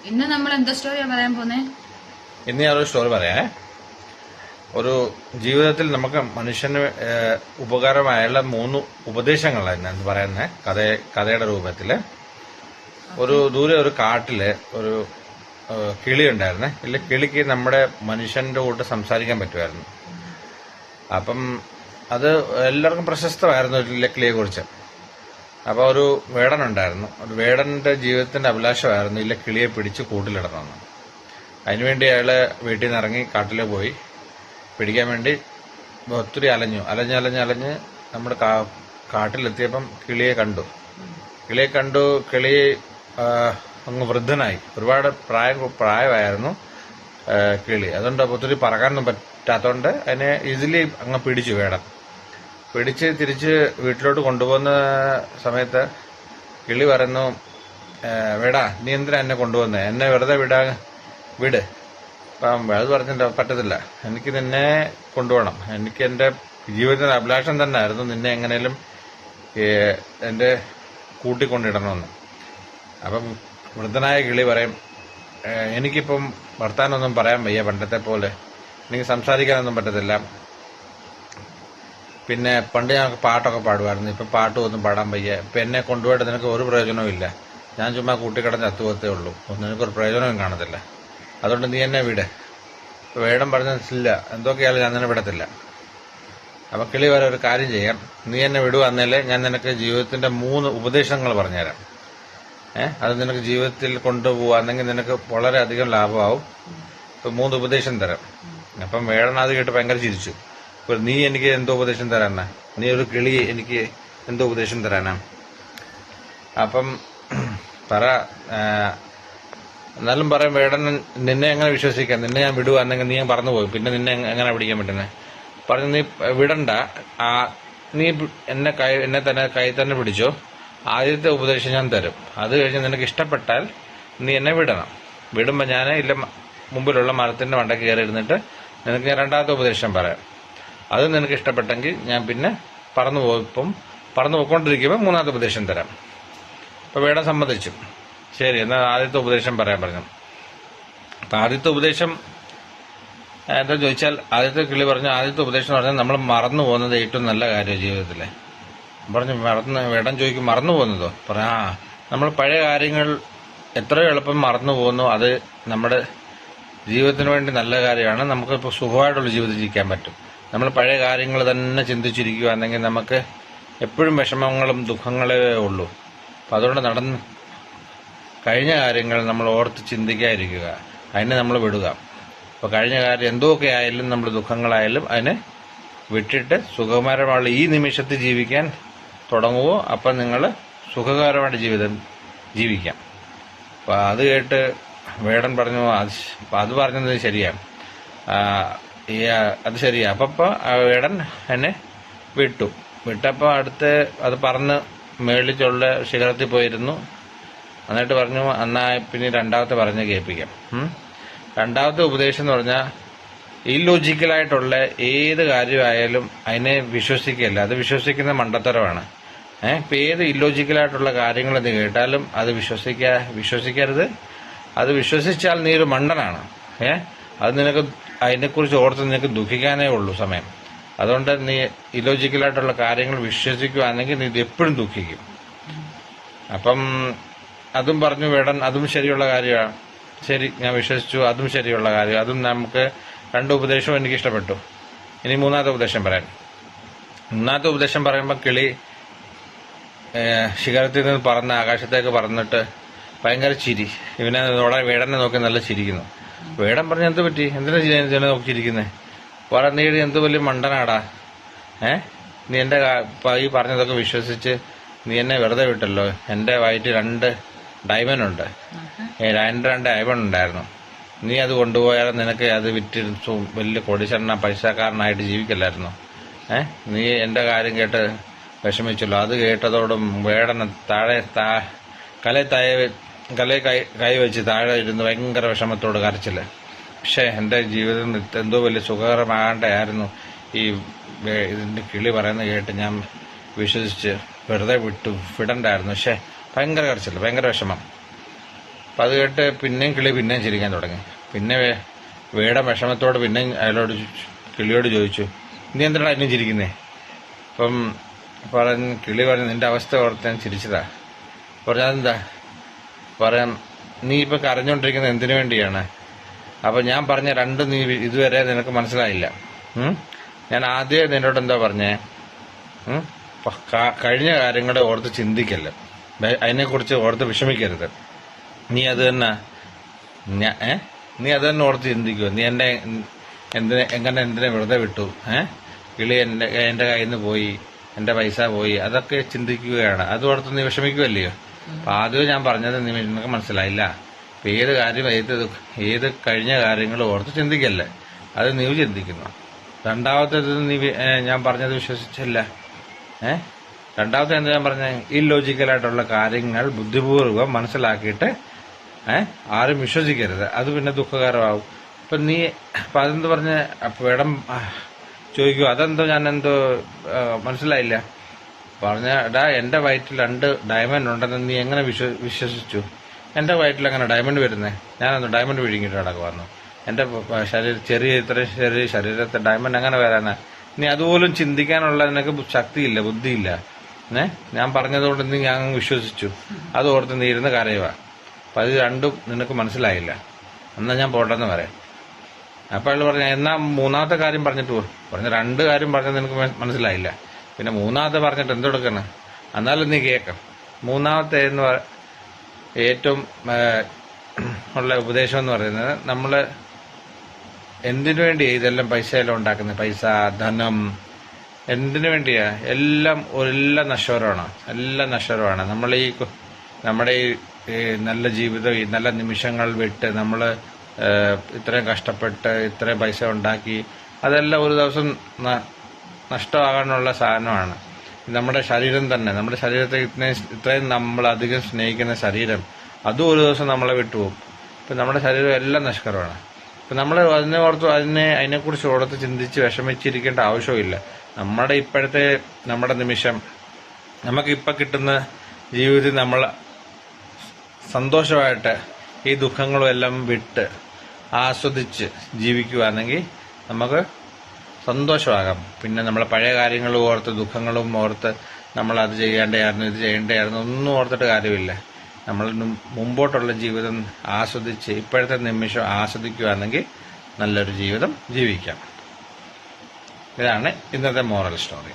ഇന്ന് നമ്മൾ എന്താ സ്റ്റോറിയാ പറയാൻ പോന്നേ? ഇന്ന് ഞാനൊരു സ്റ്റോറി പറയാം. ഒരു ജീവിതത്തിൽ നമുക്ക് മനുഷ്യന് ഉപകാരമായുള്ള 3 ഉപദേശങ്ങളാണ് എന്ന് പറയുന്നത് കഥയുടെ രൂപത്തില്. ഒരു ദൂരെ ഒരു കാട്ടില് ഒരു കിളി ഉണ്ടായിരുന്നേ. ഇല്ല, കിളിക്ക് നമ്മുടെ മനുഷ്യന്റെ കൂട്ട് സംസാരിക്കാൻ പറ്റുമായിരുന്നു. അപ്പം അത് എല്ലാവർക്കും പ്രശസ്തമായിരുന്നു ഇല്ല കിളിയെ കുറിച്ച്. അപ്പൊ ഒരു വേടനുണ്ടായിരുന്നു. ഒരു വേടന്റെ ജീവിതത്തിന്റെ അഭിലാഷമായിരുന്നു ഇല്ല കിളിയെ പിടിച്ച് കൂട്ടിലിടണമെന്ന്. അതിനുവേണ്ടി അയാള് വീട്ടിൽ നിന്ന് ഇറങ്ങി കാട്ടിൽ പോയി പിടിക്കാൻ വേണ്ടി ഒത്തിരി അലഞ്ഞ് നമ്മുടെ കാട്ടിലെത്തിയപ്പം കിളിയെ കണ്ടു. കിളി അങ്ങ് വൃദ്ധനായി. ഒരുപാട് പ്രായമായിരുന്നു കിളി. അതുകൊണ്ട് ഒത്തിരി പറക്കാനൊന്നും പറ്റാത്തതുകൊണ്ട് അതിനെ ഈസിലി അങ്ങ് പിടിച്ചു വേടൻ. പിടിച്ച് തിരിച്ച് വീട്ടിലോട്ട് കൊണ്ടുപോകുന്ന സമയത്ത് കിളി പറയുന്നു, വേടാ നീ എന്തിനാ എന്നെ കൊണ്ടുവന്നേ? എന്നെ വെറുതെ വിട്. അപ്പം അത് പറഞ്ഞില്ല, പറ്റത്തില്ല, എനിക്ക് നിന്നെ കൊണ്ടുപോകണം. എനിക്ക് എന്റെ ജീവിതത്തിന്റെ അഭിലാഷം തന്നെ ആയിരുന്നു നിന്നെ എങ്ങനെയും എന്റെ കൂട്ടിക്കൊണ്ടിടണമെന്ന്. അപ്പം വൃദ്ധനായ കിളി പറയും, എനിക്കിപ്പം വർത്താനൊന്നും പറയാൻ വയ്യ പണ്ടത്തെ പോലെ, എനിക്ക് സംസാരിക്കാനൊന്നും പറ്റത്തില്ല. പിന്നെ പണ്ട് ഞാൻ പാട്ടൊക്കെ പാടുമായിരുന്നു, ഇപ്പം പാട്ടും ഒന്നും പാടാൻ വയ്യ. ഇപ്പം എന്നെ കൊണ്ടുപോയിട്ട് നിനക്ക് ഒരു പ്രയോജനവും ഇല്ല. ഞാൻ ചുമ്മാ കൂട്ടിക്കിടന്ന് അത്തുവത്തേ ഉള്ളൂ, നിനക്കൊരു പ്രയോജനവും കാണത്തില്ല. അതുകൊണ്ട് നീ എന്നെ വിട്. വേടം പറഞ്ഞില്ല, എന്തൊക്കെയാലും ഞാൻ നിന്നെ വിടത്തില്ല. അപ്പൊ കിളി വരെ ഒരു കാര്യം ചെയ്യാം, നീ എന്നെ വിടുവന്നേലേ ഞാൻ നിനക്ക് ജീവിതത്തിന്റെ 3 ഉപദേശങ്ങൾ പറഞ്ഞുതരാം. അത് നിനക്ക് ജീവിതത്തിൽ കൊണ്ടുപോവാന്നെങ്കിൽ നിനക്ക് വളരെയധികം ലാഭമാവും. ഇപ്പൊ 3 ഉപദേശം തരാം. അപ്പം വേടൻ അത് കേട്ട് ഭയങ്കര ചിരിച്ചു. നീ എനിക്ക് എന്തോ ഉപദേശം തരാനാ? നീ ഒരു കിളി എനിക്ക് എന്തോ ഉപദേശം തരാനാ? അപ്പം പറ. എന്നാലും പറയാം, വേടൻ നിന്നെ എങ്ങനെ വിശ്വസിക്കാം? നിന്നെ ഞാൻ വിടുവാണെങ്കിൽ നീ പറന്നു പോകും, പിന്നെ നിന്നെ എങ്ങനെ പിടിക്കാൻ പറ്റുന്നത്? പറഞ്ഞു, നീ വിടണ്ട, നീ എന്നെ തന്നെ കൈ തന്നെ പിടിച്ചോ. ആദ്യത്തെ ഉപദേശം ഞാൻ തരും, അത് കഴിഞ്ഞ് നിനക്ക് ഇഷ്ടപ്പെട്ടാൽ നീ എന്നെ വിടണം. വിടുമ്പോ ഞാൻ ഇല്ല മുമ്പിലുള്ള മരത്തിന്റെ മണ്ട കയറി ഇരുന്നിട്ട് നിനക്ക് ഞാൻ 2ാമത്തെ ഉപദേശം പറയാം. അത് നിനക്ക് ഇഷ്ടപ്പെട്ടെങ്കിൽ ഞാൻ പിന്നെ പറന്നു പോയിക്കൊണ്ടിരിക്കുമ്പോൾ 3ാമത്തെ ഉപദേശം തരാം. അപ്പൊ വേടൻ സമ്മതിച്ചു. ശരി, എന്നാൽ ആദ്യത്തെ ഉപദേശം പറയാൻ പറഞ്ഞു. അപ്പൊ ആദ്യത്തെ ഉപദേശം എന്താ ചോദിച്ചാൽ, ആദ്യത്തെ കിളി പറഞ്ഞു, ആദ്യത്തെ ഉപദേശം പറഞ്ഞാൽ നമ്മൾ മറന്നു പോകുന്നത് ഏറ്റവും നല്ല കാര്യം ജീവിതത്തിലെ. പറഞ്ഞു, വേടൻ ചോദിക്കും, മറന്നു പോകുന്നതോ? പറയാ, നമ്മൾ പഴയ കാര്യങ്ങൾ എത്ര എളുപ്പം മറന്നു പോകുന്നു, അത് നമ്മുടെ ജീവിതത്തിന് വേണ്ടി നല്ല കാര്യമാണ്. നമുക്കിപ്പോൾ സുഖമായിട്ടുള്ള ജീവിതം ജീവിക്കാൻ പറ്റും. നമ്മൾ പഴയ കാര്യങ്ങൾ തന്നെ ചിന്തിച്ചിരിക്കുകയാണെങ്കിൽ നമുക്ക് എപ്പോഴും വിഷമങ്ങളും ദുഃഖങ്ങളേ ഉള്ളൂ. അപ്പം അതുകൊണ്ട് കഴിഞ്ഞ കാര്യങ്ങൾ നമ്മൾ ഓർത്ത് ചിന്തിക്കാതിരിക്കുക, അതിനെ നമ്മൾ വിടുക. അപ്പോൾ കഴിഞ്ഞ കാര്യം എന്തൊക്കെ ആയാലും, നമ്മൾ ദുഃഖങ്ങളായാലും അതിനെ വിട്ടിട്ട് സുഖകരമായുള്ള ഈ നിമിഷത്തിൽ ജീവിക്കാൻ തുടങ്ങുമോ, അപ്പം നിങ്ങൾ സുഖകരമായിട്ട് ജീവിതം ജീവിക്കാം. അപ്പം അത് കേട്ട് വേടൻ പറഞ്ഞു, അത് പറഞ്ഞത് ശരിയാണ്, അത് ശരിയാ. അപ്പൊ വേടൻ എന്നെ വിട്ടപ്പോ അടുത്ത് അത് പറന്ന് മേളിച്ചുള്ള ശിഖരത്തിൽ പോയിരുന്നു. എന്നിട്ട് പറഞ്ഞു, എന്നാ പിന്നെ 2ാമത്തെ പറഞ്ഞ് കേൾപ്പിക്കാം. 2ാമത്തെ ഉപദേശം എന്ന് പറഞ്ഞാൽ, ഇല്ലോജിക്കലായിട്ടുള്ള ഏത് കാര്യമായാലും അതിനെ വിശ്വസിക്കല്ല. അത് വിശ്വസിക്കുന്ന മണ്ടത്തരമാണ്. ഇപ്പൊ ഏത് ഇല്ലോജിക്കലായിട്ടുള്ള കാര്യങ്ങൾ നീ കേട്ടാലും അത് വിശ്വസിക്കരുത്. അത് വിശ്വസിച്ചാൽ നീ ഒരു മണ്ടനാണ്. അത് നിനക്ക് അതിനെക്കുറിച്ച് ഓർത്ത് നിനക്ക് ദുഃഖിക്കാനേ ഉള്ളൂ സമയം. അതുകൊണ്ട് നീ ഇല്ലോജിക്കലായിട്ടുള്ള കാര്യങ്ങൾ വിശ്വസിക്കുകയാണെങ്കിൽ നീ എപ്പോഴും ദുഃഖിക്കും. അപ്പം അതും പറഞ്ഞു വേടൻ, അതും ശരിയുള്ള കാര്യമാണ്. ശരി, ഞാൻ വിശ്വസിച്ചു, അതും ശരിയുള്ള കാര്യം. അതും നമുക്ക് 2 ഉപദേശവും എനിക്ക് ഇഷ്ടപ്പെട്ടു. ഇനി 3ാമത്തെ ഉപദേശം പറയാൻ. 3ാമത്തെ ഉപദേശം പറയുമ്പോൾ കിളി ശിഖരത്തിൽ നിന്ന് പറന്ന് ആകാശത്തേക്ക് പറന്നിട്ട് ഭയങ്കര ചിരി. വേടനെ നോക്കി നല്ല ചിരിക്കുന്നു. വേടൻ പറഞ്ഞു, എന്ത് പറ്റി, എന്തിനാ നോക്കിയിരിക്കുന്നേ? നീ എന്ത് വലിയ മണ്ടനാടാ. നീ എന്റെ ഈ പറഞ്ഞതൊക്കെ വിശ്വസിച്ച് നീ എന്നെ വെറുതെ വിട്ടല്ലോ. എന്റെ വയറ്റിൽ 2 ഡയമണ്ട് ഉണ്ട്, 2 ഡയമണ്ട് ഉണ്ടായിരുന്നു. നീ അത് കൊണ്ടുപോയാലും നിനക്ക് അത് വിറ്റ് വലിയ കോടീശ്വരന പൈസക്കാരനായിട്ട് ജീവിക്കല്ലായിരുന്നു. നീ എന്റെ കാര്യം കേട്ട് വിഷമിച്ചല്ലോ. അത് കേട്ടതോടും വേടന കൈവച്ച് താഴെ ഇരുന്ന് ഭയങ്കര വിഷമത്തോട് കരച്ചില്. പക്ഷെ എന്റെ ജീവിതം എന്തോ വലിയ സുഖകരമാകണ്ടായിരുന്നു ഈ ഇതിന്റെ കിളി പറയുന്നത് കേട്ട് ഞാൻ വിശ്വസിച്ച് വെറുതെ വിടണ്ടായിരുന്നു. പക്ഷെ ഭയങ്കര കരച്ചില്, ഭയങ്കര വിഷമം. അപ്പം അത് കേട്ട് പിന്നെയും കിളി പിന്നെയും ചിരിക്കാൻ തുടങ്ങി. പിന്നെ വേടൻ വിഷമത്തോട് പിന്നെയും അയാളോട് കിളിയോട് ചോദിച്ചു, നീ എന്തിനാണ് എന്നെ ചിരിക്കുന്നേ? അപ്പം കിളി പറഞ്ഞു, നിന്റെ അവസ്ഥ ഓർത്ത് ഞാൻ ചിരിച്ചതാ. പറഞ്ഞതെന്താ? പറയാം, നീ ഇപ്പൊ കരഞ്ഞോണ്ടിരിക്കുന്നത് എന്തിനു വേണ്ടിയാണ്? അപ്പൊ ഞാൻ പറഞ്ഞ രണ്ടും നീ ഇതുവരെ നിനക്ക് മനസ്സിലായില്ല. ഞാൻ ആദ്യം നിന്നോട് എന്താ പറഞ്ഞേ? കഴിഞ്ഞ കാര്യങ്ങളെ ഓർത്ത് ചിന്തിക്കല്ലേ, അതിനെക്കുറിച്ച് ഓർത്ത് വിഷമിക്കരുത്. നീ അത് തന്നെ ഓർത്ത് ചിന്തിക്കുമോ? നീ എന്തിനെ വെറുതെ വിട്ടു? കിളി എന്റെ കയ്യിൽ നിന്ന് പോയി, എന്റെ പൈസ പോയി, അതൊക്കെ ചിന്തിക്കുകയാണ്. അത് ഓർത്ത് നീ വിഷമിക്കുമല്ലയോ? അപ്പൊ ആദ്യം ഞാൻ പറഞ്ഞത് നിനക്ക് മനസ്സിലായില്ല. അപ്പൊ ഏത് കാര്യം ഏത് കഴിഞ്ഞ കാര്യങ്ങൾ ഓർത്ത് ചിന്തിക്കല്ലേ, അത് നീ ചിന്തിക്കുന്നു. രണ്ടാമത്തേത് ഞാൻ പറഞ്ഞത് വിശ്വസിച്ചില്ല. രണ്ടാമത്തെ എന്താ ഞാൻ പറഞ്ഞ? ഇല്ലോജിക്കലായിട്ടുള്ള കാര്യങ്ങൾ ബുദ്ധിപൂർവ്വം മനസ്സിലാക്കിയിട്ട് ആരും വിശ്വസിക്കരുത്, അത് പിന്നെ ദുഃഖകരമാവും. അപ്പൊ അതെന്ത് പറഞ്ഞ? അപ്പൊ വേടം ചോദിക്കൂ, അതെന്തോ ഞാൻ എന്തോ മനസ്സിലായില്ല. എടാ, എന്റെ വയറ്റിൽ 2 ഡയമണ്ട് ഉണ്ടെന്ന് നീ എങ്ങനെ വിശ്വസിച്ചു? എന്റെ വയറ്റിൽ അങ്ങനെ ഡയമണ്ട് വരുന്നേ? ഞാനൊന്ന് ഡയമണ്ട് വിഴുങ്ങിയിട്ട് നടക്കുവാന്നു. എന്റെ ഇത്ര ചെറിയ ശരീരത്തെ ഡയമണ്ട് എങ്ങനെ വരാനാ? നീ അതുപോലും ചിന്തിക്കാനുള്ള നിനക്ക് ശക്തിയില്ല, ബുദ്ധിയില്ല. ഞാൻ പറഞ്ഞതുകൊണ്ട് നീ ഞാൻ വിശ്വസിച്ചു, അത് ഓർത്ത് നീ ഇരുന്ന് കരയുക. അപ്പൊ അത് രണ്ടും നിനക്ക് മനസ്സിലായില്ല, എന്നാ ഞാൻ പോട്ടെന്ന് പറയാം. അപ്പൊ അയാൾ പറഞ്ഞ, എന്നാ മൂന്നാമത്തെ കാര്യം പറഞ്ഞിട്ട് പോ. പറഞ്ഞ 2 കാര്യം പറഞ്ഞത് നിനക്ക് മനസ്സിലായില്ല, പിന്നെ മൂന്നാമത്തെ പറഞ്ഞിട്ട് എന്തെടുക്കണം? എന്നാലും നീ കേൾക്കാം. മൂന്നാമത്തെ ഏറ്റവും ഉള്ള ഉപദേശം എന്ന് പറയുന്നത്, നമ്മള് എന്തിനു വേണ്ടിയാ ഇതെല്ലാം പൈസയെല്ലാം ഉണ്ടാക്കുന്നത്? പൈസ, ധനം, എന്തിനു വേണ്ടിയാ? എല്ലാം നശ്വരമാണ്, എല്ലാം നശ്വരമാണ്. നമ്മുടെ ഈ നല്ല ജീവിതം, ഈ നല്ല നിമിഷങ്ങൾ വിട്ട് നമ്മള് ഇത്രയും കഷ്ടപ്പെട്ട് ഇത്രയും പൈസ ഉണ്ടാക്കി, അതെല്ലാം ഒരു ദിവസം നഷ്ടമാകാനുള്ള സാധനമാണ്. നമ്മുടെ ശരീരം തന്നെ, നമ്മുടെ ശരീരത്തെ ഇത്രയും നമ്മൾ അധികം സ്നേഹിക്കുന്ന ശരീരം, അതും ഒരു ദിവസം നമ്മളെ വിട്ടുപോകും. ഇപ്പൊ നമ്മുടെ ശരീരം എല്ലാം നശ്വരമാണ്. ഇപ്പൊ നമ്മൾ അതിനെക്കുറിച്ച് ഓർത്ത് ചിന്തിച്ച് വിഷമിച്ചിരിക്കേണ്ട ആവശ്യമില്ല. നമ്മുടെ നിമിഷം, നമുക്കിപ്പൊ കിട്ടുന്ന ജീവിതത്തിൽ നമ്മൾ സന്തോഷമായിട്ട് ഈ ദുഃഖങ്ങളും എല്ലാം വിട്ട് ആസ്വദിച്ച് ജീവിക്കുകയാണെങ്കിൽ നമുക്ക് സന്തോഷമാകാം. പിന്നെ നമ്മളെ പഴയ കാര്യങ്ങളും ഓർത്ത് ദുഃഖങ്ങളും ഓർത്ത് നമ്മൾ അത് ചെയ്യേണ്ടതായിരുന്നു, ഇത് ചെയ്യേണ്ടതായിരുന്നു ഒന്നും ഓർത്തിട്ട് കാര്യമില്ല. നമ്മൾ മുമ്പോട്ടുള്ള ജീവിതം ആസ്വദിച്ച് ഇപ്പോഴത്തെ നിമിഷം ആസ്വദിക്കുകയാണെങ്കിൽ നല്ലൊരു ജീവിതം ജീവിക്കാം. ഇതാണ് ഇന്നത്തെ മോറൽ സ്റ്റോറി.